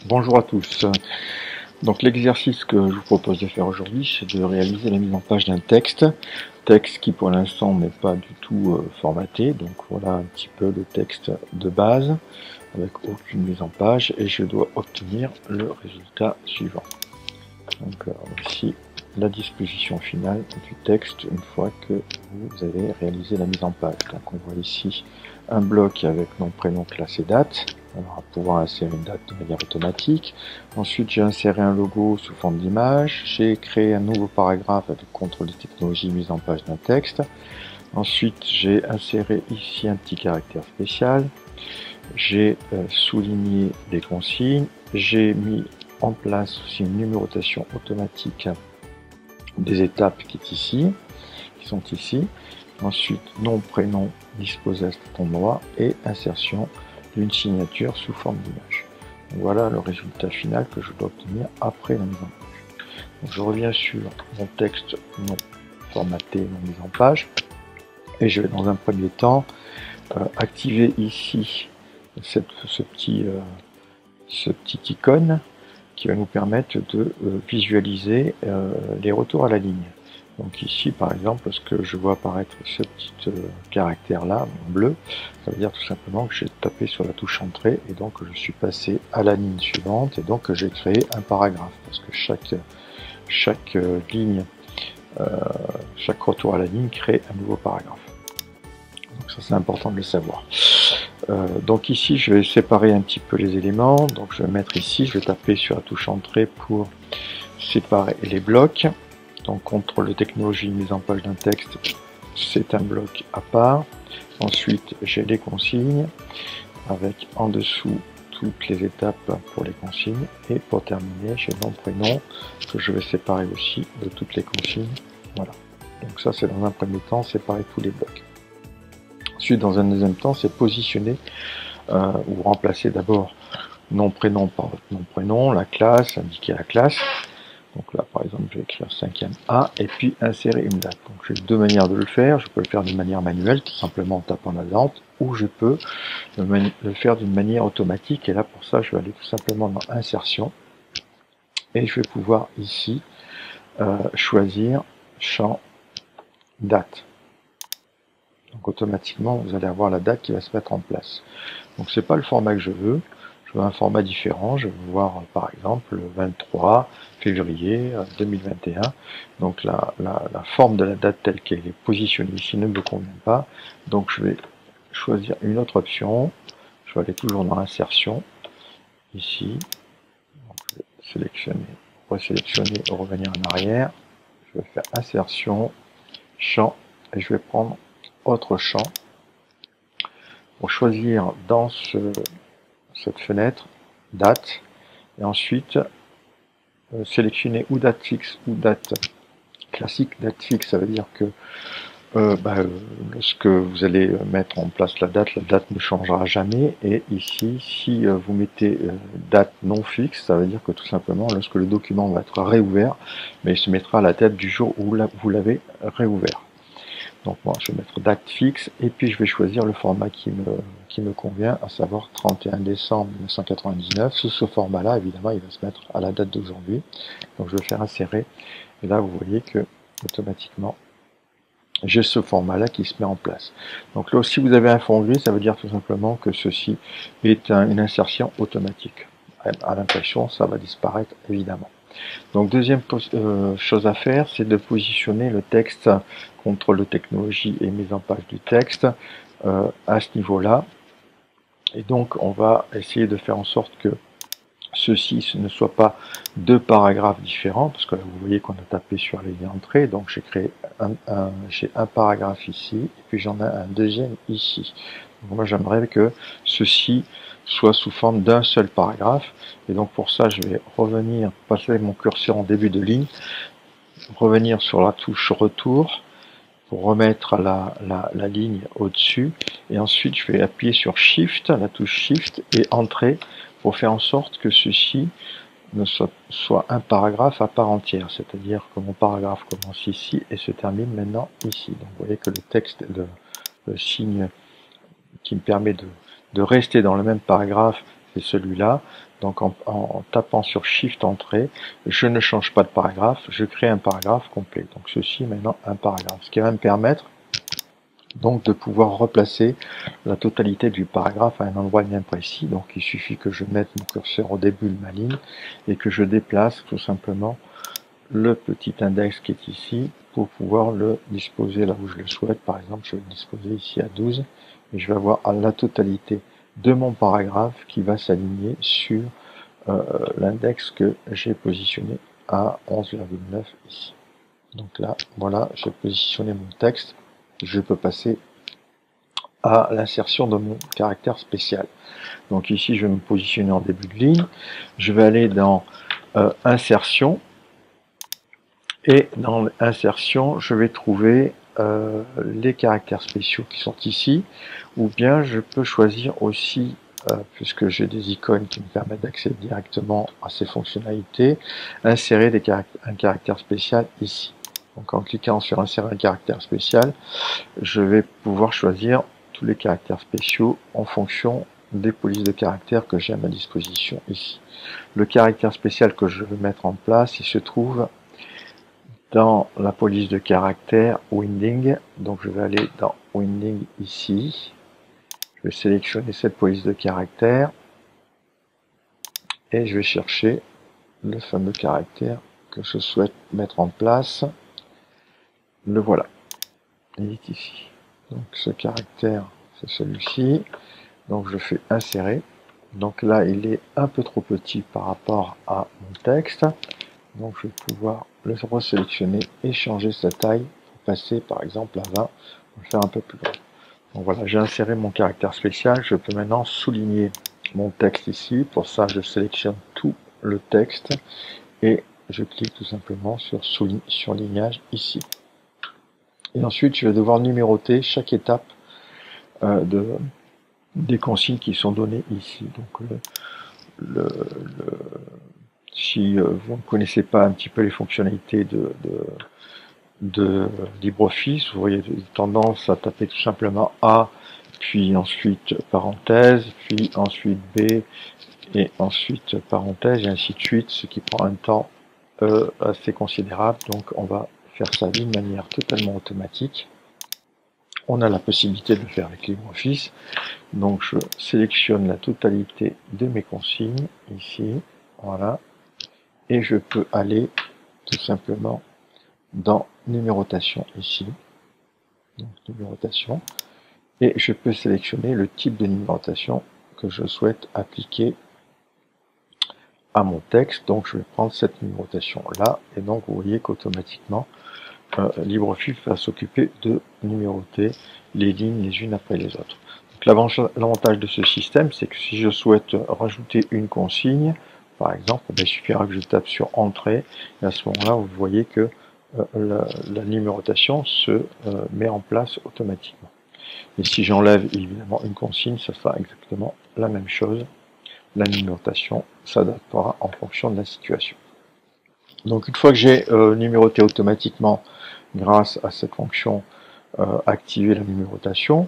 Bonjour à tous. Donc l'exercice que je vous propose de faire aujourd'hui, c'est de réaliser la mise en page d'un texte qui pour l'instant n'est pas du tout formaté. Donc voilà un petit peu le texte de base avec aucune mise en page et je dois obtenir le résultat suivant. Donc voici la disposition finale du texte une fois que vous avez réalisé la mise en page. Donc on voit ici un bloc avec nom, prénom, classe et date. On va pouvoir insérer une date de manière automatique. Ensuite, j'ai inséré un logo sous forme d'image. J'ai créé un nouveau paragraphe avec contrôle des technologies mise en page d'un texte. Ensuite, j'ai inséré ici un petit caractère spécial. J'ai souligné les consignes. J'ai mis en place aussi une numérotation automatique des étapes qui sont ici. Ensuite, nom, prénom disposé à cet endroit et insertion d'une signature sous forme d'image. Voilà le résultat final que je dois obtenir après la mise en page. Donc, je reviens sur mon texte non formaté, non mise en page, et je vais dans un premier temps activer ici ce petit icône qui va nous permettre de visualiser les retours à la ligne. Donc ici, par exemple, ce que je vois apparaître ce petit caractère là, en bleu, ça veut dire tout simplement que j'ai tapé sur la touche entrée et donc je suis passé à la ligne suivante et donc j'ai créé un paragraphe parce que chaque ligne, chaque retour à la ligne crée un nouveau paragraphe. Donc ça c'est important de le savoir. Donc ici je vais séparer un petit peu les éléments, donc je vais mettre ici, je vais taper sur la touche entrée pour séparer les blocs. Donc contrôle de technologie mise en page d'un texte, c'est un bloc à part. Ensuite j'ai les consignes avec en dessous toutes les étapes pour les consignes et pour terminer j'ai nom prénom que je vais séparer aussi de toutes les consignes. Voilà, donc ça c'est dans un premier temps séparer tous les blocs. Ensuite, dans un deuxième temps, c'est positionner ou remplacer d'abord nom prénom par votre nom prénom, la classe, indiquer la classe. Donc là, par exemple, je vais écrire 5e A et puis insérer une date. Donc j'ai deux manières de le faire. Je peux le faire de manière manuelle, tout simplement en tapant la date, ou je peux le faire d'une manière automatique. Et là, pour ça, je vais aller tout simplement dans Insertion et je vais pouvoir ici choisir champ date. Donc automatiquement, vous allez avoir la date qui va se mettre en place. Donc c'est pas le format que je veux un format différent. Je vais voir par exemple le 23 février 2021. Donc la forme de la date telle qu'elle est positionnée ici ne me convient pas. Donc je vais choisir une autre option. Je vais aller toujours dans l'insertion ici. Donc, je vais sélectionner, resélectionner, revenir en arrière. Je vais faire insertion, champ et je vais prendre autre champ pour choisir dans cette fenêtre date et ensuite sélectionner ou date fixe ou date classique. Date fixe, ça veut dire que lorsque vous allez mettre en place la date ne changera jamais, et ici si vous mettez date non fixe, ça veut dire que tout simplement lorsque le document va être réouvert, mais il se mettra à la date du jour où vous l'avez réouvert. Donc moi je vais mettre date fixe et puis je vais choisir le format qui me convient, à savoir 31 décembre 1999. Sous ce format là, évidemment, il va se mettre à la date d'aujourd'hui. Donc je vais faire insérer et là vous voyez que automatiquement j'ai ce format là qui se met en place. Donc là, si vous avez un fond gris, ça veut dire tout simplement que ceci est une insertion automatique. À l'impression, ça va disparaître évidemment. Donc deuxième chose à faire, c'est de positionner le texte, contrôle de technologie et mise en page du texte à ce niveau-là. Et donc on va essayer de faire en sorte que ceci ne soit pas deux paragraphes différents, parce que là vous voyez qu'on a tapé sur les entrées, donc j'ai créé un paragraphe ici, et puis j'en ai un deuxième ici. Donc moi j'aimerais que ceci soit sous forme d'un seul paragraphe, et donc pour ça je vais revenir, passer mon curseur en début de ligne, revenir sur la touche retour, pour remettre la ligne au-dessus, et ensuite je vais appuyer sur Shift, la touche Shift, et Entrée, pour faire en sorte que ceci ne soit un paragraphe à part entière, c'est-à-dire que mon paragraphe commence ici et se termine maintenant ici. Donc vous voyez que le texte, le signe qui me permet de rester dans le même paragraphe c'est celui-là. Donc en tapant sur Shift Entrée, je ne change pas de paragraphe, je crée un paragraphe complet. Donc ceci maintenant un paragraphe, ce qui va me permettre donc de pouvoir replacer la totalité du paragraphe à un endroit bien précis. Donc il suffit que je mette mon curseur au début de ma ligne et que je déplace tout simplement le petit index qui est ici pour pouvoir le disposer là où je le souhaite. Par exemple, je vais le disposer ici à 12 et je vais avoir la totalité de mon paragraphe qui va s'aligner sur l'index que j'ai positionné à 11,9 ici. Donc là, voilà, j'ai positionné mon texte. Je peux passer à l'insertion de mon caractère spécial. Donc ici, je vais me positionner en début de ligne. Je vais aller dans insertion. Et dans insertion, je vais trouver les caractères spéciaux qui sont ici. Ou bien je peux choisir aussi, puisque j'ai des icônes qui me permettent d'accéder directement à ces fonctionnalités, insérer un caractère spécial ici. Donc en cliquant sur insérer un caractère spécial, je vais pouvoir choisir tous les caractères spéciaux en fonction des polices de caractères que j'ai à ma disposition ici. Le caractère spécial que je veux mettre en place, il se trouve dans la police de caractère Winding. Donc je vais aller dans Winding ici. Je vais sélectionner cette police de caractère et je vais chercher le fameux caractère que je souhaite mettre en place. Le voilà. Il est ici. Donc ce caractère, c'est celui-ci. Donc je fais insérer. Donc là, il est un peu trop petit par rapport à mon texte. Donc je vais pouvoir le resélectionner et changer sa taille pour passer par exemple à 20, pour le faire un peu plus grand. Donc voilà, j'ai inséré mon caractère spécial. Je peux maintenant souligner mon texte ici. Pour ça, je sélectionne tout le texte et je clique tout simplement sur surlignage ici. Et ensuite, je vais devoir numéroter chaque étape des consignes qui sont données ici. Donc si vous ne connaissez pas un petit peu les fonctionnalités de LibreOffice, vous voyez tendance à taper tout simplement A, puis ensuite parenthèse, puis ensuite B, et ensuite parenthèse, et ainsi de suite, ce qui prend un temps assez considérable. Donc on va faire ça d'une manière totalement automatique. On a la possibilité de le faire avec LibreOffice. Donc je sélectionne la totalité de mes consignes ici, voilà, et je peux aller tout simplement dans numérotation ici, donc numérotation, et je peux sélectionner le type de numérotation que je souhaite appliquer à mon texte. Donc je vais prendre cette numérotation là, et donc vous voyez qu'automatiquement LibreOffice va s'occuper de numéroter les lignes les unes après les autres. L'avantage de ce système, c'est que si je souhaite rajouter une consigne, par exemple, il suffira que je tape sur Entrée, et à ce moment-là, vous voyez que la numérotation se met en place automatiquement. Et si j'enlève évidemment une consigne, ça sera exactement la même chose. La numérotation s'adaptera en fonction de la situation. Donc une fois que j'ai numéroté automatiquement grâce à cette fonction activer la numérotation,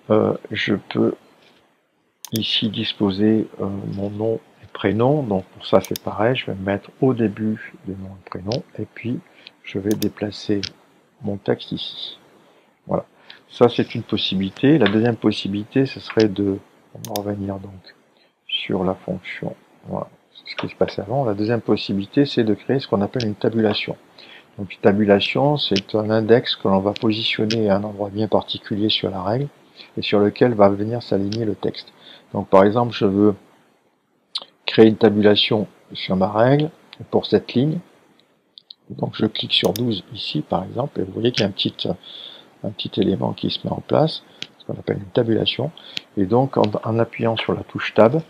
je peux ici disposer mon nom et prénom. Donc pour ça c'est pareil, je vais me mettre au début de nom et prénom, et puis je vais déplacer mon texte ici. Voilà, ça c'est une possibilité. La deuxième possibilité, ce serait de, on va revenir donc sur la fonction, voilà, ce qui se passait avant. La deuxième possibilité, c'est de créer ce qu'on appelle une tabulation. Donc une tabulation, c'est un index que l'on va positionner à un endroit bien particulier sur la règle et sur lequel va venir s'aligner le texte. Donc par exemple, je veux créer une tabulation sur ma règle pour cette ligne. Donc je clique sur 12 ici par exemple, et vous voyez qu'il y a un petit élément qui se met en place, ce qu'on appelle une tabulation. Et donc en appuyant sur la touche Tab,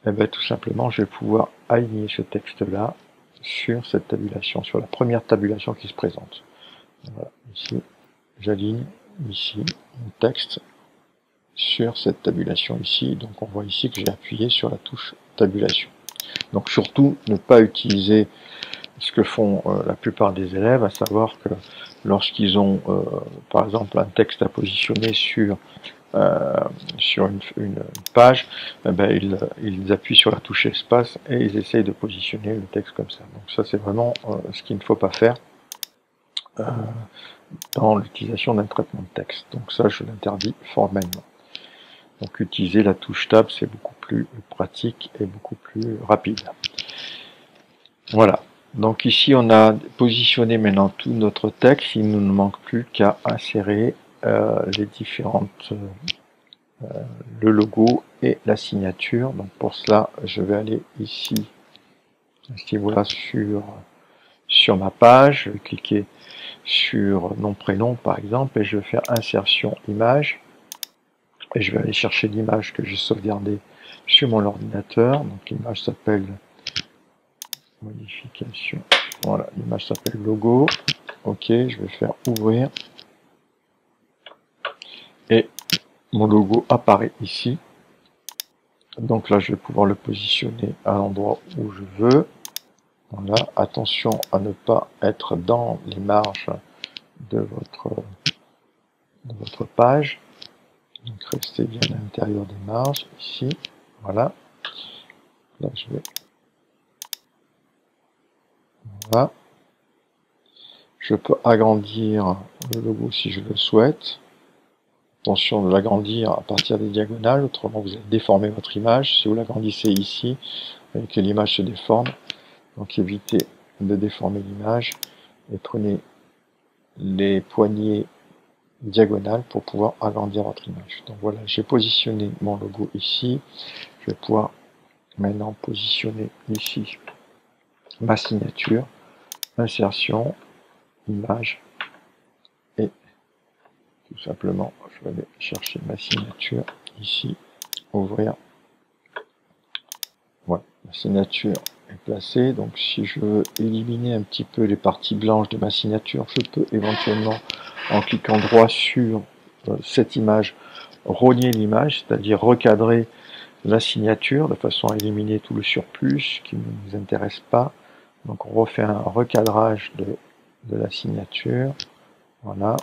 eh bien, tout simplement je vais pouvoir aligner ce texte-là sur cette tabulation, sur la première tabulation qui se présente. Voilà, ici, j'aligne ici mon texte sur cette tabulation ici. Donc on voit ici que j'ai appuyé sur la touche tabulation. Donc surtout ne pas utiliser ce que font la plupart des élèves, à savoir que lorsqu'ils ont par exemple un texte à positionner sur sur une page, eh ben, ils appuient sur la touche espace et ils essayent de positionner le texte comme ça. Donc ça c'est vraiment ce qu'il ne faut pas faire dans l'utilisation d'un traitement de texte. Donc ça je l'interdis formellement. Donc utiliser la touche Tab, c'est beaucoup plus pratique et beaucoup plus rapide. Voilà. Donc ici on a positionné maintenant tout notre texte. Il ne nous manque plus qu'à insérer les différentes le logo et la signature. Donc pour cela, je vais aller ici, à ce niveau-là, sur ma page. Je vais cliquer sur nom prénom par exemple et je vais faire insertion image. Et je vais aller chercher l'image que j'ai sauvegardée sur mon ordinateur. Donc l'image s'appelle modification. Voilà, l'image s'appelle logo. Ok, je vais faire ouvrir. Et mon logo apparaît ici. Donc là, je vais pouvoir le positionner à l'endroit où je veux. Voilà, attention à ne pas être dans les marges de votre page. Donc restez bien à l'intérieur des marges, ici. Voilà. Là, je vais. Voilà. Je peux agrandir le logo si je le souhaite. Attention de l'agrandir à partir des diagonales, autrement vous allez déformer votre image. Si vous l'agrandissez ici, vous voyez que l'image se déforme. Donc évitez de déformer l'image et prenez les poignées diagonales pour pouvoir agrandir votre image. Donc voilà, j'ai positionné mon logo ici. Je vais pouvoir maintenant positionner ici ma signature, insertion, image, et tout simplement, je vais aller chercher ma signature ici, ouvrir. Voilà, ma signature est placée. Donc si je veux éliminer un petit peu les parties blanches de ma signature, je peux éventuellement, en cliquant droit sur cette image, rogner l'image, c'est-à-dire recadrer la signature de façon à éliminer tout le surplus qui ne nous intéresse pas. Donc on refait un recadrage de la signature, voilà,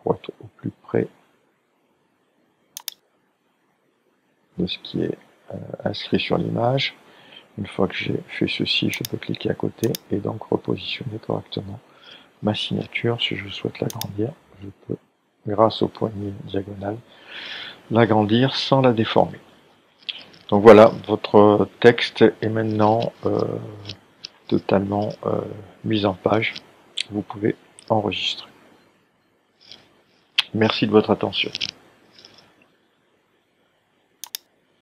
pour être au plus près de ce qui est inscrit sur l'image. Une fois que j'ai fait ceci, je peux cliquer à côté et donc repositionner correctement ma signature. Si je souhaite l'agrandir, je peux, grâce aux poignées diagonales, l'agrandir sans la déformer. Donc voilà, votre texte est maintenant totalement mis en page. Vous pouvez enregistrer. Merci de votre attention.